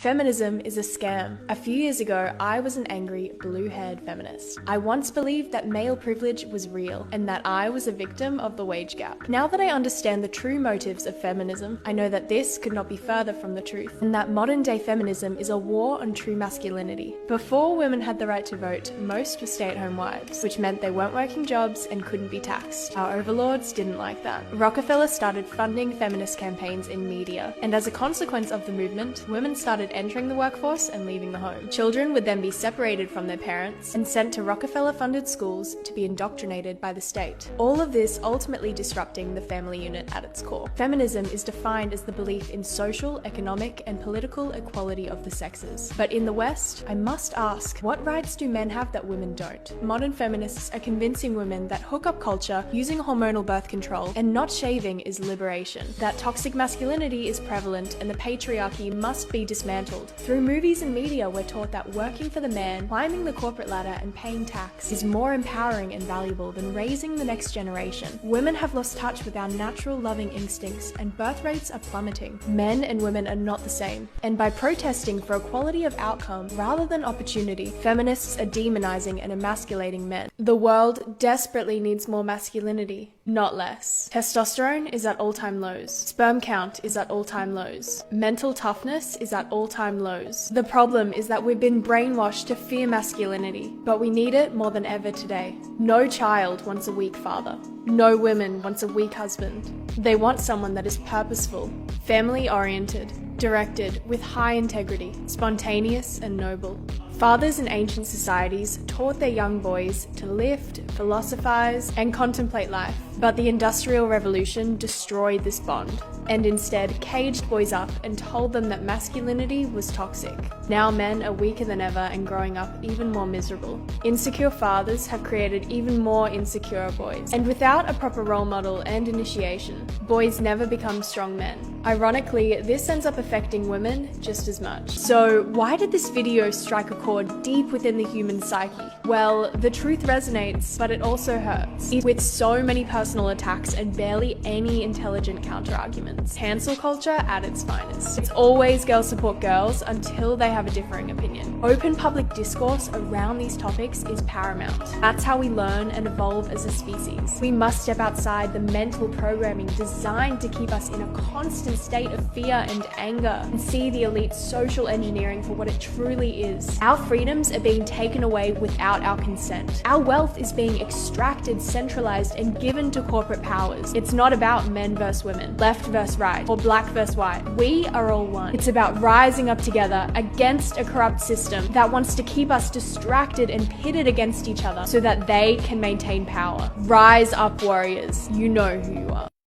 Feminism is a scam. A few years ago, I was an angry, blue-haired feminist. I once believed that male privilege was real and that I was a victim of the wage gap. Now that I understand the true motives of feminism, I know that this could not be further from the truth, and that modern-day feminism is a war on true masculinity. Before women had the right to vote, most were stay-at-home wives, which meant they weren't working jobs and couldn't be taxed. Our overlords didn't like that. Rockefeller started funding feminist campaigns in media, and as a consequence of the movement, women started entering the workforce and leaving the home. Children would then be separated from their parents and sent to Rockefeller-funded schools to be indoctrinated by the state. All of this ultimately disrupting the family unit at its core. Feminism is defined as the belief in social, economic, and political equality of the sexes. But in the West, I must ask, what rights do men have that women don't? Modern feminists are convincing women that hookup culture, using hormonal birth control, and not shaving is liberation, that toxic masculinity is prevalent and the patriarchy must be dismantled. Through movies and media, we're taught that working for the man, climbing the corporate ladder, and paying tax is more empowering and valuable than raising the next generation. Women have lost touch with our natural loving instincts, and birth rates are plummeting. Men and women are not the same. And by protesting for equality of outcome rather than opportunity, feminists are demonizing and emasculating men. The world desperately needs more masculinity, not less. Testosterone is at all-time lows. Sperm count is at all-time lows. Mental toughness is at all-time lows. The problem is that we've been brainwashed to fear masculinity, but we need it more than ever today. No child wants a weak father. No woman wants a weak husband. They want someone that is purposeful, family-oriented, directed, with high integrity, spontaneous and noble. Fathers in ancient societies taught their young boys to lift, philosophize, and contemplate life. But the Industrial Revolution destroyed this bond, and instead caged boys up and told them that masculinity was toxic. Now men are weaker than ever and growing up even more miserable. Insecure fathers have created even more insecure boys. And without a proper role model and initiation, boys never become strong men. Ironically, this ends up affecting women just as much. So why did this video strike a chord deep within the human psyche? Well, the truth resonates, but it also hurts. With so many personal attacks and barely any intelligent counter-arguments. Cancel culture at its finest. It's always girls support girls until they have a differing opinion. Open public discourse around these topics is paramount. That's how we learn and evolve as a species. We must step outside the mental programming designed to keep us in a constant state of fear and anger, and see the elite social engineering for what it truly is. Our freedoms are being taken away without our consent. Our wealth is being extracted, centralized, and given to corporate powers. It's not about men versus women, left versus right, or black versus white. We are all one. It's about rising up together against a corrupt system that wants to keep us distracted and pitted against each other so that they can maintain power. Rise up, warriors. You know who you are.